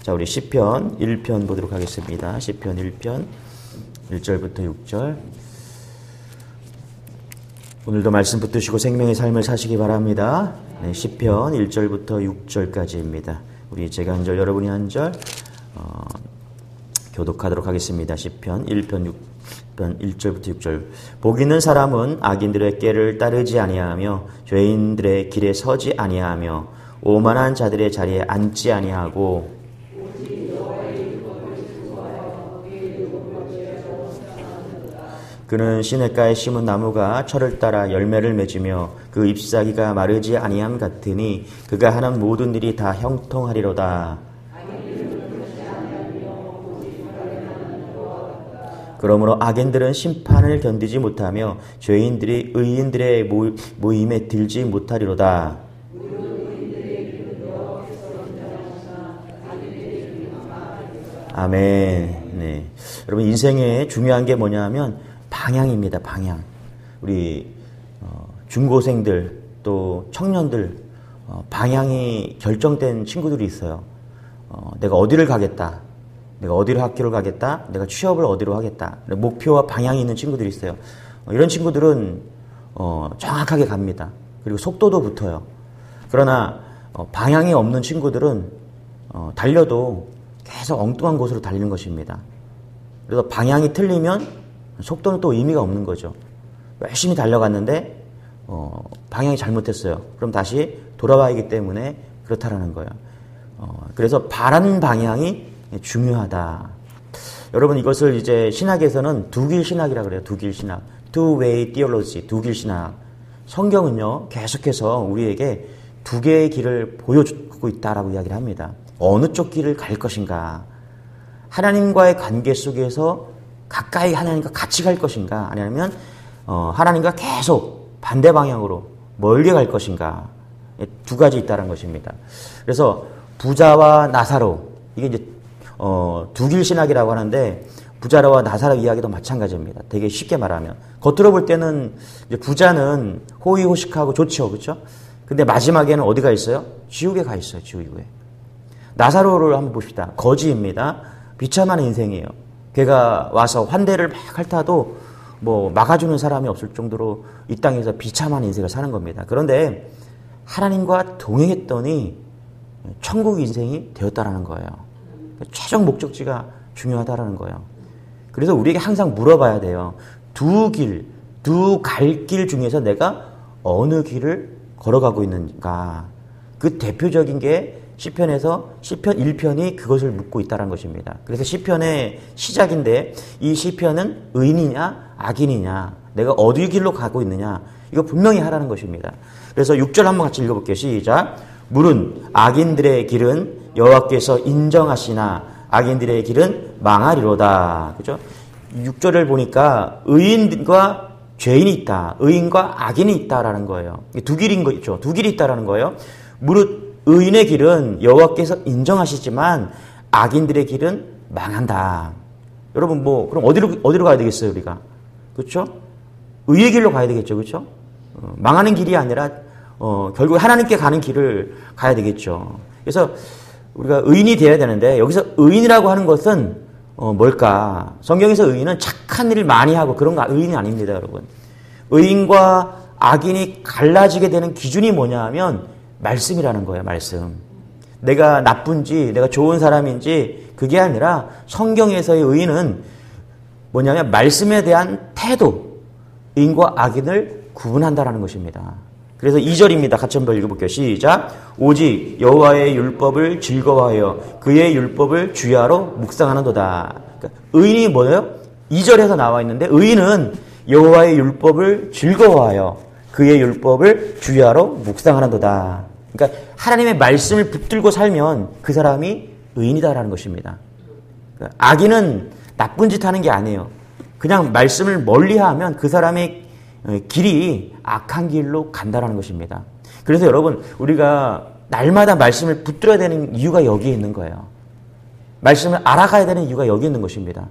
자, 우리 시편 1편 보도록 하겠습니다. 시편 1편 1절부터 6절. 오늘도 말씀 붙드시고 생명의 삶을 사시기 바랍니다. 네, 시편 1절부터 6절까지입니다. 우리 제가 한 절, 여러분이 한 절 교독하도록 하겠습니다. 시편 1편 1절부터 6절. 복 있는 사람은 악인들의 꾀를 따르지 아니하며 죄인들의 길에 서지 아니하며 오만한 자들의 자리에 앉지 아니하고 그는 시냇가에 심은 나무가 철을 따라 열매를 맺으며 그 잎사귀가 마르지 아니함 같으니 그가 하는 모든 일이 다 형통하리로다. 그러므로 악인들은 심판을 견디지 못하며 죄인들이 의인들의 모임에 들지 못하리로다. 아멘. 네. 여러분, 인생에 중요한 게 뭐냐면 방향입니다. 방향. 우리 중고생들 또 청년들 방향이 결정된 친구들이 있어요. 내가 어디를 가겠다. 내가 어디를 학교를 가겠다. 내가 취업을 어디로 하겠다. 목표와 방향이 있는 친구들이 있어요. 이런 친구들은 정확하게 갑니다. 그리고 속도도 붙어요. 그러나 방향이 없는 친구들은 달려도 계속 엉뚱한 곳으로 달리는 것입니다. 그래서 방향이 틀리면 속도는 또 의미가 없는 거죠. 열심히 달려갔는데 방향이 잘못했어요. 그럼 다시 돌아와야기 때문에 그렇다라는 거예요. 그래서 바른 방향이 중요하다. 여러분, 이것을 이제 신학에서는 두길 신학이라고 그래요. 두길 신학. Two-way theology. 두길 신학. 성경은요, 계속해서 우리에게 두 개의 길을 보여주고 있다라고 이야기를 합니다. 어느 쪽 길을 갈 것인가? 하나님과의 관계 속에서 가까이 하나님과 같이 갈 것인가? 아니면 하나님과 계속 반대 방향으로 멀리 갈 것인가? 두 가지 있다는 것입니다. 그래서 부자와 나사로, 이게 이제 두길 신학이라고 하는데 부자와 나사로 이야기도 마찬가지입니다. 되게 쉽게 말하면 겉으로 볼 때는 이제 부자는 호의호식하고 좋죠, 그렇죠? 근데 마지막에는 어디가 있어요? 지옥에 가 있어요. 지옥에. 나사로를 한번 봅시다. 거지입니다. 비참한 인생이에요. 걔가 와서 환대를 막 핥아도 뭐 막아주는 사람이 없을 정도로 이 땅에서 비참한 인생을 사는 겁니다. 그런데 하나님과 동행했더니 천국 인생이 되었다라는 거예요. 최종 목적지가 중요하다라는 거예요. 그래서 우리에게 항상 물어봐야 돼요. 두 갈 길 중에서 내가 어느 길을 걸어가고 있는가. 그 대표적인 게 시편에서 시편 1편이 그것을 묻고 있다는 것입니다. 그래서 시편의 시작인데 이 시편은 의인이냐 악인이냐, 내가 어디 길로 가고 있느냐, 이거 분명히 하라는 것입니다. 그래서 6절 한번 같이 읽어볼게요. 시작. 물은 악인들의 길은 여호와께서 인정하시나 악인들의 길은 망하리로다. 그죠? 6절을 보니까 의인과 죄인이 있다, 의인과 악인이 있다라는 거예요. 두 길인 거죠. 두 길이 있다라는 거예요. 무릇 의인의 길은 여호와께서 인정하시지만 악인들의 길은 망한다. 여러분, 그럼 어디로 가야 되겠어요, 우리가? 그렇죠? 의의 길로 가야 되겠죠, 그렇죠? 망하는 길이 아니라 결국 하나님께 가는 길을 가야 되겠죠. 그래서 우리가 의인이 되어야 되는데 여기서 의인이라고 하는 것은 뭘까? 성경에서 의인은 착한 일을 많이 하고 그런 거 의인이 아닙니다, 여러분. 의인과 악인이 갈라지게 되는 기준이 뭐냐 하면 말씀이라는 거예요, 말씀. 내가 나쁜지, 내가 좋은 사람인지, 그게 아니라 성경에서의 의인은 뭐냐면 말씀에 대한 태도, 의인과 악인을 구분한다라는 것입니다. 그래서 2절입니다. 같이 한번 읽어볼게요. 시작. 오직 여호와의 율법을 즐거워하여 그의 율법을 주야로 묵상하는도다. 그러니까 의인이 뭐예요? 2절에서 나와 있는데 의인은 여호와의 율법을 즐거워하여 그의 율법을 주야로 묵상하는도다. 그러니까 하나님의 말씀을 붙들고 살면 그 사람이 의인이다라는 것입니다. 그러니까 악인은 나쁜 짓 하는 게 아니에요. 그냥 말씀을 멀리하면 그 사람의 길이 악한 길로 간다라는 것입니다. 그래서 여러분, 우리가 날마다 말씀을 붙들어야 되는 이유가 여기에 있는 거예요. 말씀을 알아가야 되는 이유가 여기 있는 것입니다.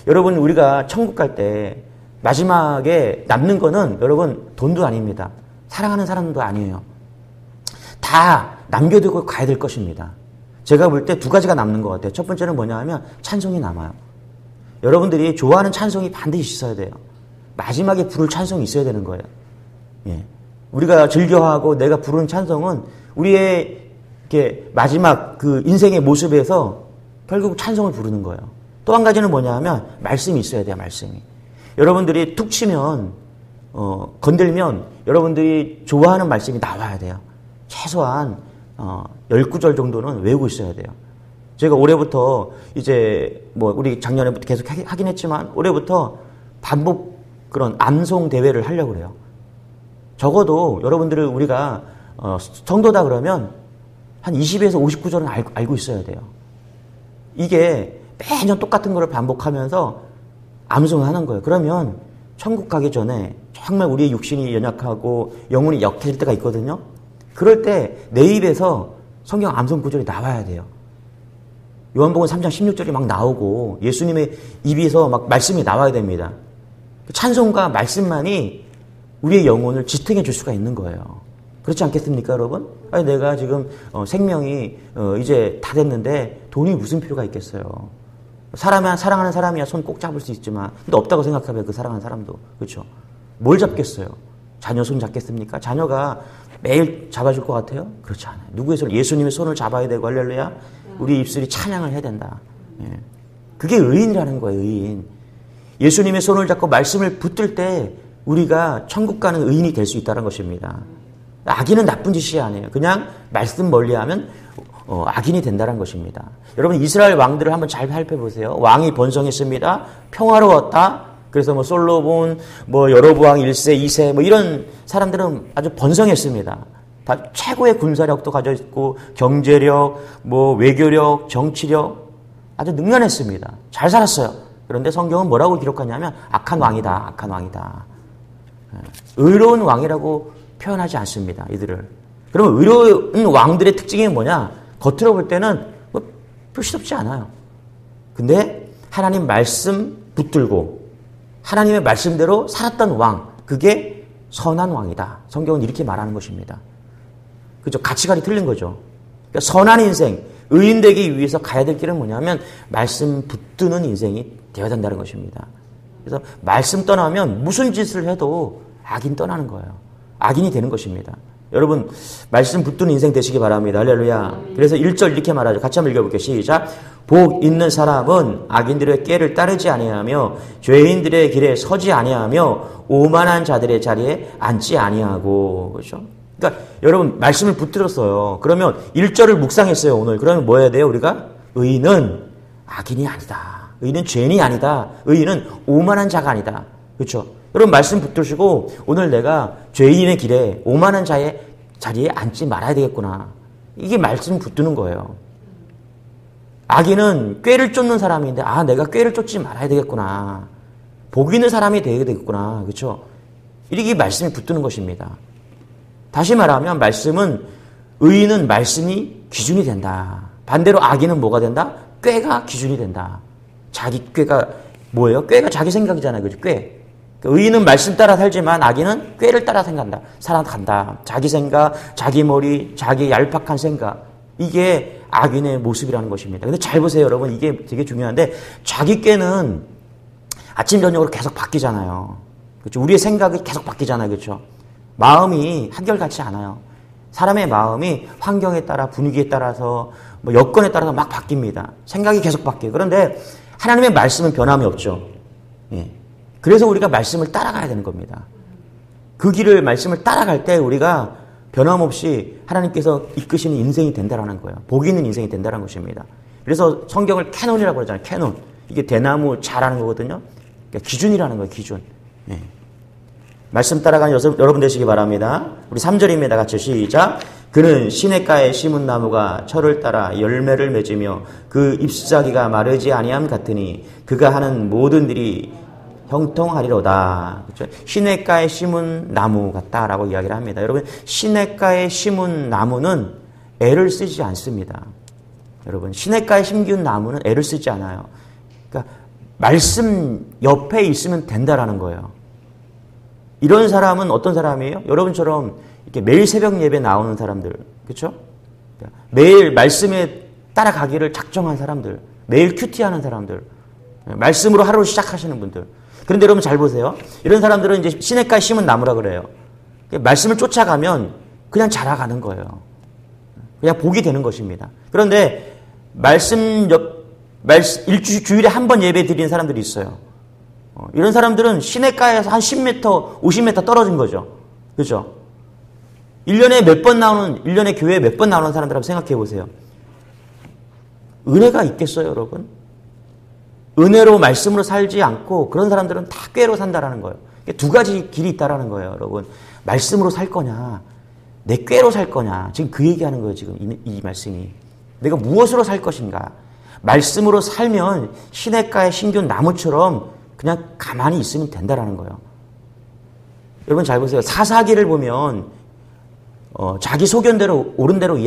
여러분, 우리가 천국 갈 때 마지막에 남는 거는 여러분 돈도 아닙니다. 사랑하는 사람도 아니에요. 다 남겨두고 가야 될 것입니다. 제가 볼 때 두 가지가 남는 것 같아요. 첫 번째는 뭐냐 하면 찬송이 남아요. 여러분들이 좋아하는 찬송이 반드시 있어야 돼요. 마지막에 부를 찬송이 있어야 되는 거예요. 예. 우리가 즐겨하고 내가 부르는 찬송은 우리의 이렇게 마지막 그 인생의 모습에서 결국 찬송을 부르는 거예요. 또 한 가지는 뭐냐 하면 말씀이 있어야 돼요. 말씀이. 여러분들이 툭 치면 건들면 여러분들이 좋아하는 말씀이 나와야 돼요. 최소한 10구절 정도는 외우고 있어야 돼요. 제가 올해부터 이제 뭐 우리 작년에부터 계속 하긴 했지만 올해부터 반복 그런 암송 대회를 하려고 그래요. 적어도 여러분들을 우리가 성도다 그러면 한 20에서 59절은 알고 있어야 돼요. 이게 매년 똑같은 거를 반복하면서 암송을 하는 거예요. 그러면 천국 가기 전에 정말 우리의 육신이 연약하고 영혼이 약해질 때가 있거든요. 그럴 때 내 입에서 성경 암송 구절이 나와야 돼요. 요한복음 3장 16절이 막 나오고 예수님의 입에서 막 말씀이 나와야 됩니다. 찬송과 말씀만이 우리의 영혼을 지탱해 줄 수가 있는 거예요. 그렇지 않겠습니까, 여러분? 아니, 내가 지금 생명이 이제 다 됐는데 돈이 무슨 필요가 있겠어요. 사랑하는 사람이야 손 꼭 잡을 수 있지만 근데 없다고 생각하면 그 사랑하는 사람도 그렇죠. 뭘 잡겠어요? 자녀 손 잡겠습니까? 자녀가 매일 잡아줄 것 같아요? 그렇지 않아요. 누구의 손? 예수님의 손을 잡아야 되고 할렐루야. 우리 입술이 찬양을 해야 된다. 예. 그게 의인이라는 거예요. 의인. 예수님의 손을 잡고 말씀을 붙들 때 우리가 천국 가는 의인이 될 수 있다는 것입니다. 악인은 나쁜 짓이 아니에요. 그냥 말씀 멀리하면 악인이 된다는 것입니다. 여러분 이스라엘 왕들을 한번 잘 살펴보세요. 왕이 번성했습니다. 평화로웠다. 그래서 뭐 솔로몬, 뭐 여로보암 1세, 2세 뭐 이런 사람들은 아주 번성했습니다. 다 최고의 군사력도 가져 있고 경제력, 뭐 외교력, 정치력 아주 능란했습니다. 잘 살았어요. 그런데 성경은 뭐라고 기록하냐면 악한 왕이다. 악한 왕이다. 의로운 왕이라고 표현하지 않습니다. 이들을. 그러면 의로운 왕들의 특징이 뭐냐? 겉으로 볼 때는 뭐 표시롭지 않아요. 근데 하나님 말씀 붙들고 하나님의 말씀대로 살았던 왕, 그게 선한 왕이다. 성경은 이렇게 말하는 것입니다. 그죠? 가치관이 틀린 거죠. 그러니까 선한 인생, 의인 되기 위해서 가야 될 길은 뭐냐면 말씀 붙드는 인생이 되어야 된다는 것입니다. 그래서 말씀 떠나면 무슨 짓을 해도 악인 떠나는 거예요. 악인이 되는 것입니다. 여러분 말씀 붙드는 인생 되시기 바랍니다. 할렐루야. 그래서 1절 이렇게 말하죠. 같이 한번 읽어볼게요. 시작. 복 있는 사람은 악인들의 꾀를 따르지 아니하며 죄인들의 길에 서지 아니하며 오만한 자들의 자리에 앉지 아니하고. 그렇죠? 그러니까 여러분 말씀을 붙들었어요. 그러면 1절을 묵상했어요. 오늘. 그러면 뭐 해야 돼요? 우리가 의인은 악인이 아니다. 의인은 죄인이 아니다. 의인은 오만한 자가 아니다. 그렇죠? 여러분 말씀 붙드시고 오늘 내가 죄인의 길에 오만한 자의 자리에 앉지 말아야 되겠구나. 이게 말씀 붙드는 거예요. 악인은 꾀를 쫓는 사람인데 내가 꾀를 쫓지 말아야 되겠구나. 복 있는 사람이 되어야 되겠구나. 그렇죠? 이게 말씀이 붙드는 것입니다. 다시 말하면 말씀은 의인은 말씀이 기준이 된다. 반대로 악인은 뭐가 된다? 꾀가 기준이 된다. 자기 꾀가 뭐예요? 꾀가 자기 생각이잖아요. 그죠? 꾀. 의인은 말씀 따라 살지만 악인은 꾀를 따라 살아간다. 자기 생각, 자기 머리, 자기 얄팍한 생각. 이게 악인의 모습이라는 것입니다. 근데 잘 보세요, 여러분. 이게 되게 중요한데 자기 꾀는 아침 저녁으로 계속 바뀌잖아요. 그렇죠? 우리의 생각이 계속 바뀌잖아요. 그렇죠? 마음이 한결같지 않아요. 사람의 마음이 환경에 따라 분위기에 따라서 뭐 여건에 따라서 막 바뀝니다. 생각이 계속 바뀌어요. 그런데 하나님의 말씀은 변함이 없죠. 예. 그래서 우리가 말씀을 따라가야 되는 겁니다. 그 길을 말씀을 따라갈 때 우리가 변함없이 하나님께서 이끄시는 인생이 된다라는 거예요. 복 있는 인생이 된다는 것입니다. 그래서 성경을 캐논이라고 그러잖아요. 캐논. 이게 대나무 자라는 거거든요. 그러니까 기준이라는 거예요. 기준. 예. 말씀 따라가는 여러분 되시기 바랍니다. 우리 3절입니다. 같이 시작. 그는 시냇가에 심은 나무가 철을 따라 열매를 맺으며 그 잎사귀가 마르지 아니함 같으니 그가 하는 모든 일이 형통하리로다. 그렇죠? 시냇가에 심은 나무 같다라고 이야기를 합니다. 여러분 시냇가에 심은 나무는 애를 쓰지 않습니다. 여러분 시냇가에 심기운 나무는 애를 쓰지 않아요. 그러니까 말씀 옆에 있으면 된다라는 거예요. 이런 사람은 어떤 사람이에요? 여러분처럼 이렇게 매일 새벽 예배 나오는 사람들, 그렇죠? 매일 말씀에 따라가기를 작정한 사람들, 매일 큐티하는 사람들, 말씀으로 하루를 시작하시는 분들. 그런데 여러분 잘 보세요. 이런 사람들은 이제 시냇가에 심은 나무라 그래요. 말씀을 쫓아가면 그냥 자라가는 거예요. 그냥 복이 되는 것입니다. 그런데 주일에 한 번 예배 드리는 사람들이 있어요. 이런 사람들은 시냇가에서 한 10m, 50m 떨어진 거죠. 그죠? 1년에 교회에 몇 번 나오는 사람들 한번 생각해 보세요. 은혜가 있겠어요, 여러분? 은혜로 말씀으로 살지 않고 그런 사람들은 다 꾀로 산다라는 거예요. 두 가지 길이 있다라는 거예요, 여러분. 말씀으로 살 거냐, 내 꾀로 살 거냐. 지금 그 얘기하는 거예요, 지금 이 말씀이. 내가 무엇으로 살 것인가. 말씀으로 살면 시냇가에 심겨온 나무처럼 그냥 가만히 있으면 된다라는 거예요. 여러분 잘 보세요. 사사기를 보면 자기 소견대로 옳은 대로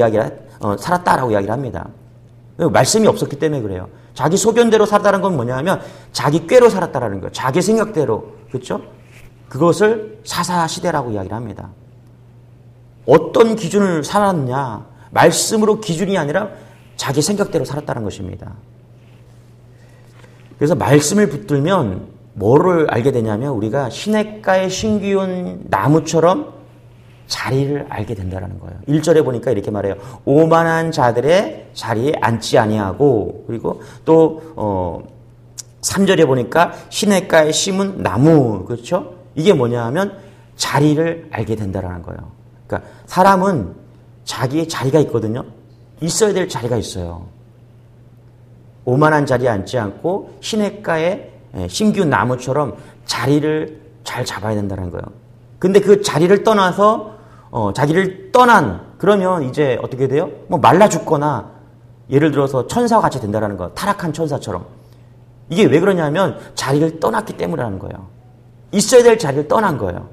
살았다라고 이야기를 합니다. 말씀이 없었기 때문에 그래요. 자기 소견대로 살았다는 건 뭐냐면 자기 꾀로 살았다라는 거예요. 자기 생각대로. 그렇죠? 그것을 사사시대라고 이야기를 합니다. 어떤 기준을 살았느냐. 말씀으로 기준이 아니라 자기 생각대로 살았다는 것입니다. 그래서 말씀을 붙들면 뭐를 알게 되냐면 우리가 시냇가에 심기운 나무처럼 자리를 알게 된다는 거예요. 1절에 보니까 이렇게 말해요. 오만한 자들의 자리에 앉지 아니하고, 그리고 또 3절에 보니까 시냇가에 심은 나무. 그렇죠? 이게 뭐냐 하면 자리를 알게 된다는 거예요. 그러니까 사람은 자기의 자리가 있거든요. 있어야 될 자리가 있어요. 오만한 자리에 앉지 않고 시냇가에 심기운 나무처럼 자리를 잘 잡아야 된다는 거예요. 근데 그 자리를 떠나서 자기를 떠난 그러면 이제 어떻게 돼요? 뭐 말라 죽거나 예를 들어서 천사와 같이 된다는 거. 타락한 천사처럼. 이게 왜 그러냐면 자리를 떠났기 때문이라는 거예요. 있어야 될 자리를 떠난 거예요.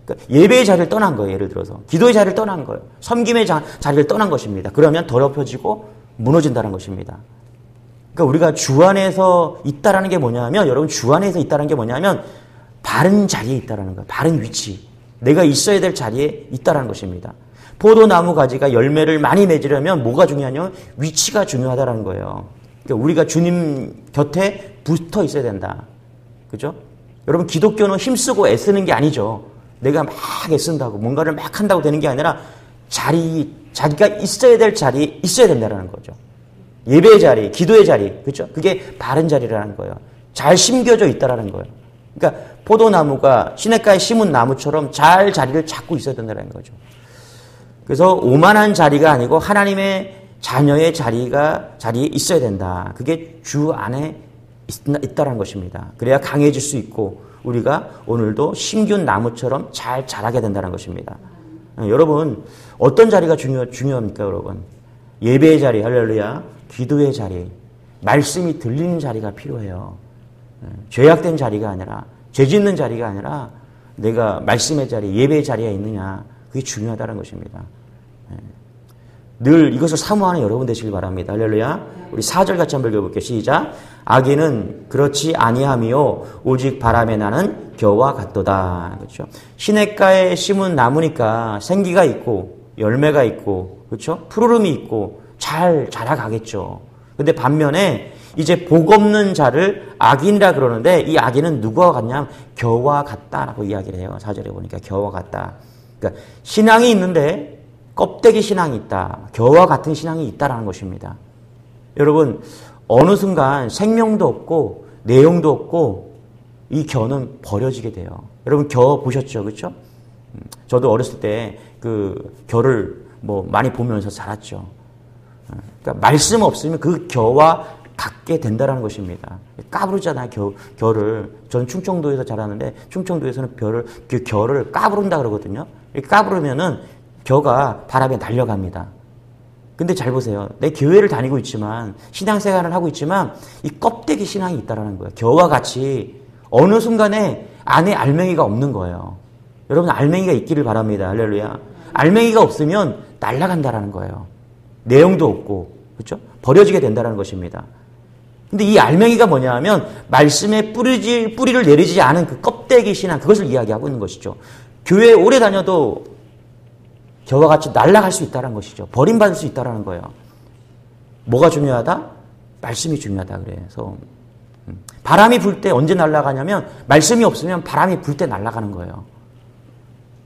그러니까 예배의 자리를 떠난 거예요. 예를 들어서 기도의 자리를 떠난 거예요. 섬김의 자리를 떠난 것입니다. 그러면 더럽혀지고 무너진다는 것입니다. 그러니까 우리가 주 안에서 있다라는 게 뭐냐면 여러분 주 안에서 있다라는 게 뭐냐면 바른 자리에 있다라는 거예요. 바른 위치. 내가 있어야 될 자리에 있다라는 것입니다. 포도나무 가지가 열매를 많이 맺으려면 뭐가 중요하냐면 위치가 중요하다라는 거예요. 그러니까 우리가 주님 곁에 붙어 있어야 된다. 그죠? 여러분 기독교는 힘쓰고 애쓰는 게 아니죠. 내가 막 애쓴다고 뭔가를 막 한다고 되는 게 아니라 자기가 있어야 될 자리에 있어야 된다는 거죠. 예배의 자리, 기도의 자리, 그렇죠? 그게 바른 자리라는 거예요. 잘 심겨져 있다라는 거예요. 그러니까 포도나무가 시냇가에 심은 나무처럼 잘 자리를 잡고 있어야 된다는 거죠. 그래서 오만한 자리가 아니고 하나님의 자녀의 자리에 있어야 된다. 그게 주 안에 있다라는 것입니다. 그래야 강해질 수 있고 우리가 오늘도 심기운 나무처럼 잘 자라게 된다는 것입니다. 여러분 어떤 자리가 중요합니까, 여러분? 예배의 자리, 할렐루야. 기도의 자리, 말씀이 들리는 자리가 필요해요. 죄악된 자리가 아니라, 죄 짓는 자리가 아니라 내가 말씀의 자리, 예배의 자리에 있느냐, 그게 중요하다는 것입니다. 늘 이것을 사모하는 여러분 되시길 바랍니다. 할렐루야. 우리 4절 같이 한번 읽어볼게요. 시작. 악인은 그렇지 아니하며 오직 바람에 나는 겨와 같도다. 그렇죠? 시냇가에 심은 나무니까 생기가 있고 열매가 있고, 그렇죠? 푸르름이 있고 잘 자라가겠죠. 근데 반면에 이제 복 없는 자를 악인이라 그러는데 이 악인은 누구와 같냐면 겨와 같다라고 이야기를 해요. 4절에 보니까 겨와 같다. 그러니까 신앙이 있는데 껍데기 신앙이 있다. 겨와 같은 신앙이 있다라는 것입니다. 여러분 어느 순간 생명도 없고 내용도 없고 이 겨는 버려지게 돼요. 여러분 겨 보셨죠? 그렇죠? 저도 어렸을 때 그 겨를 뭐 많이 보면서 자랐죠. 그러니까 말씀 없으면 그 겨와 같게 된다라는 것입니다. 까부르잖아요. 겨를. 저는 충청도에서 자랐는데 충청도에서는 그 겨를 까부른다 그러거든요. 이렇게 까부르면은 겨가 바람에 날려갑니다. 근데 잘 보세요. 내 교회를 다니고 있지만 신앙생활을 하고 있지만 이 껍데기 신앙이 있다라는 거예요. 겨와 같이 어느 순간에 안에 알맹이가 없는 거예요. 여러분 알맹이가 있기를 바랍니다. 할렐루야. 알맹이가 없으면 날아간다라는 거예요. 내용도 없고, 그렇죠? 버려지게 된다는 것입니다. 근데 이 알맹이가 뭐냐 하면 말씀에 뿌리를 내리지 않은 그 껍데기 신앙, 그것을 이야기하고 있는 것이죠. 교회에 오래 다녀도 겨와 같이 날아갈 수 있다는 것이죠. 버림받을 수 있다는 거예요. 뭐가 중요하다? 말씀이 중요하다. 그래서 바람이 불 때 언제 날아가냐면 말씀이 없으면 바람이 불 때 날아가는 거예요.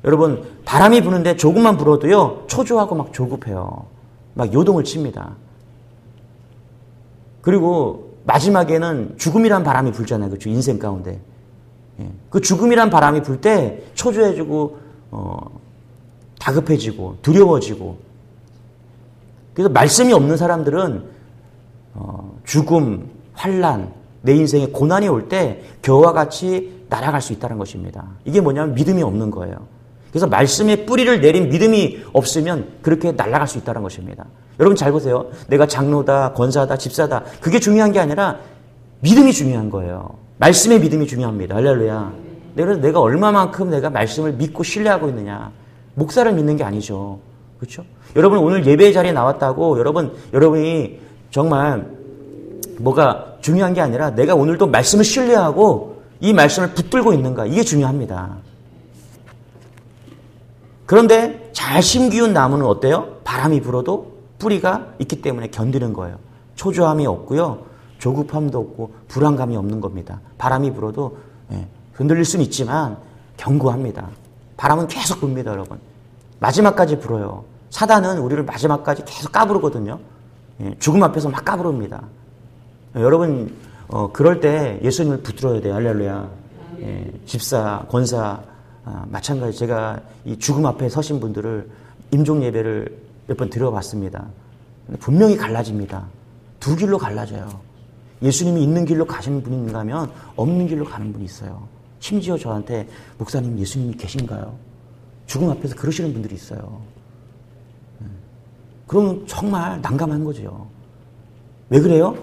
여러분 바람이 부는데 조금만 불어도요 초조하고 막 조급해요. 막 요동을 칩니다. 그리고 마지막에는 죽음이란 바람이 불잖아요. 그렇죠? 인생 가운데. 그 죽음이란 바람이 불 때 초조해지고 다급해지고 두려워지고. 그래서 말씀이 없는 사람들은 죽음, 환난, 내 인생에 고난이 올 때 겨와 같이 날아갈 수 있다는 것입니다. 이게 뭐냐면 믿음이 없는 거예요. 그래서 말씀에 뿌리를 내린 믿음이 없으면 그렇게 날아갈 수 있다는 것입니다. 여러분 잘 보세요. 내가 장로다, 권사다, 집사다. 그게 중요한 게 아니라 믿음이 중요한 거예요. 말씀의 믿음이 중요합니다. 할렐루야. 그래서 내가 얼마만큼 내가 말씀을 믿고 신뢰하고 있느냐. 목사를 믿는 게 아니죠. 그렇죠? 여러분 오늘 예배 자리에 나왔다고 여러분이 정말 뭐가 중요한 게 아니라 내가 오늘도 말씀을 신뢰하고 이 말씀을 붙들고 있는가. 이게 중요합니다. 그런데 잘 심기운 나무는 어때요? 바람이 불어도 뿌리가 있기 때문에 견디는 거예요. 초조함이 없고요. 조급함도 없고 불안감이 없는 겁니다. 바람이 불어도 흔들릴 수는 있지만 견고합니다. 바람은 계속 붑니다. 여러분. 마지막까지 불어요. 사단은 우리를 마지막까지 계속 까부르거든요. 죽음 앞에서 막 까부릅니다. 여러분 그럴 때 예수님을 붙들어야 돼요. 할렐루야. 집사, 권사 마찬가지. 제가 이 죽음 앞에 서신 분들을 임종 예배를 몇 번 드려봤습니다. 분명히 갈라집니다. 두 길로 갈라져요. 예수님이 있는 길로 가시는 분이 있는가 하면 없는 길로 가는 분이 있어요. 심지어 저한테 목사님 예수님이 계신가요? 죽음 앞에서 그러시는 분들이 있어요. 그러면 정말 난감한 거죠. 왜 그래요?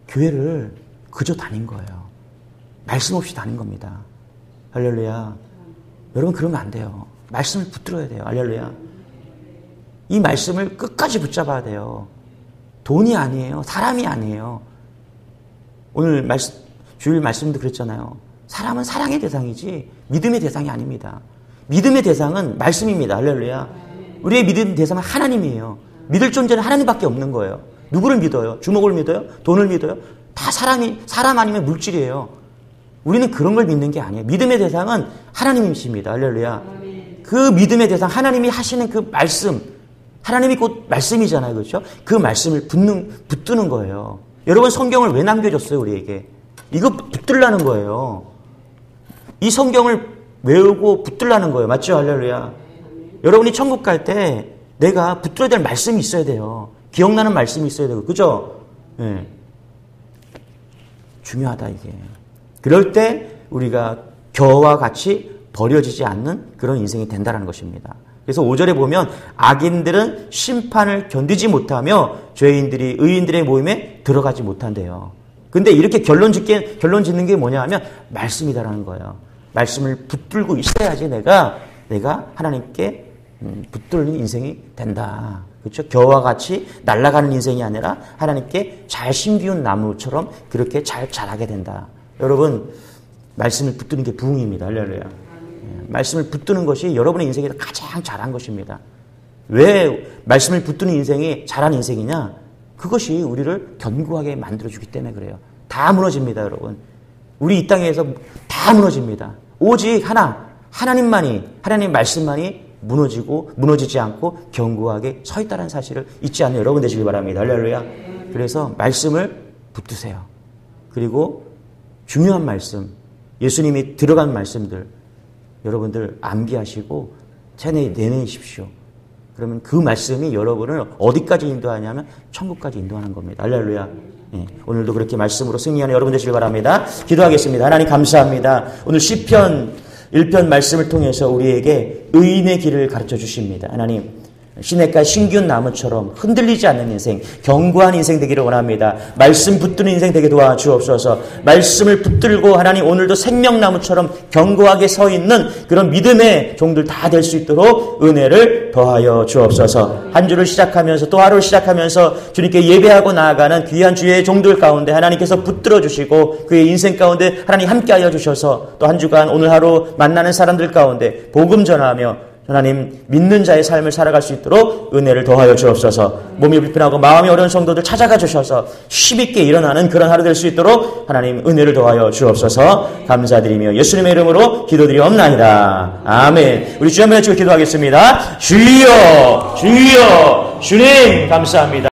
교회를 그저 다닌 거예요. 말씀 없이 다닌 겁니다. 할렐루야. 여러분 그러면 안 돼요. 말씀을 붙들어야 돼요. 할렐루야. 이 말씀을 끝까지 붙잡아야 돼요. 돈이 아니에요. 사람이 아니에요. 오늘 주일 말씀도 그랬잖아요. 사람은 사랑의 대상이지 믿음의 대상이 아닙니다. 믿음의 대상은 말씀입니다. 할렐루야. 우리의 믿음 대상은 하나님이에요. 믿을 존재는 하나님밖에 없는 거예요. 누구를 믿어요? 주먹을 믿어요? 돈을 믿어요? 다 사람 아니면 물질이에요. 우리는 그런 걸 믿는 게 아니에요. 믿음의 대상은 하나님이십니다. 할렐루야. 그 믿음의 대상 하나님이 하시는 그 말씀, 하나님이 곧 말씀이잖아요. 그렇죠? 그 말씀을 붙드는 거예요. 여러분 성경을 왜 남겨줬어요? 우리에게. 이거 붙들라는 거예요. 이 성경을 외우고 붙들라는 거예요. 맞죠? 할렐루야. 여러분이 천국 갈 때 내가 붙들어야 될 말씀이 있어야 돼요. 기억나는 말씀이 있어야 되고. 그죠? 네. 중요하다 이게. 그럴 때 우리가 겨와 같이 버려지지 않는 그런 인생이 된다는 것입니다. 그래서 5절에 보면 악인들은 심판을 견디지 못하며 죄인들이 의인들의 모임에 들어가지 못한대요. 근데 이렇게 결론 짓는 게 뭐냐 하면 말씀이다라는 거예요. 말씀을 붙들고 있어야지 내가 하나님께 붙들는 인생이 된다. 그렇죠? 겨와 같이 날아가는 인생이 아니라 하나님께 잘 심기운 나무처럼 그렇게 잘 자라게 된다. 여러분 말씀을 붙드는 게 부흥입니다. 할렐루야. 말씀을 붙드는 것이 여러분의 인생에서 가장 잘한 것입니다. 왜 말씀을 붙드는 인생이 잘한 인생이냐? 그것이 우리를 견고하게 만들어주기 때문에 그래요. 다 무너집니다. 여러분. 우리 이 땅에서 다 무너집니다. 오직 하나님만이 하나님 말씀만이 무너지지 않고 견고하게 서 있다는 사실을 잊지 않는 여러분 되시길 바랍니다. 할렐루야. 그래서 말씀을 붙드세요. 그리고 중요한 말씀, 예수님이 들어간 말씀들 여러분들 암기하시고 내내십시오. 그러면 그 말씀이 여러분을 어디까지 인도하냐면 천국까지 인도하는 겁니다. 할렐루야. 예, 오늘도 그렇게 말씀으로 승리하는 여러분 되시길 바랍니다. 기도하겠습니다. 하나님 감사합니다. 오늘 시편 1편 말씀을 통해서 우리에게 의인의 길을 가르쳐 주십니다. 하나님 시냇가 신기운 나무처럼 흔들리지 않는 인생, 견고한 인생 되기를 원합니다. 말씀 붙드는 인생 되게 도와주옵소서. 말씀을 붙들고 하나님 오늘도 생명나무처럼 견고하게 서 있는 그런 믿음의 종들 다 될 수 있도록 은혜를 더하여 주옵소서. 한 주를 시작하면서 또 하루를 시작하면서 주님께 예배하고 나아가는 귀한 주의 종들 가운데 하나님께서 붙들어 주시고 그의 인생 가운데 하나님 함께하여 주셔서 또 한 주간 오늘 하루 만나는 사람들 가운데 복음 전하며 하나님 믿는 자의 삶을 살아갈 수 있도록 은혜를 더하여 주옵소서. 몸이 불편하고 마음이 어려운 성도들 찾아가 주셔서 힘있게 일어나는 그런 하루 될 수 있도록 하나님 은혜를 더하여 주옵소서. 감사드리며 예수님의 이름으로 기도드리옵나이다. 아멘. 우리 주여 한번 외치고 기도하겠습니다. 주여 주여 주님 감사합니다.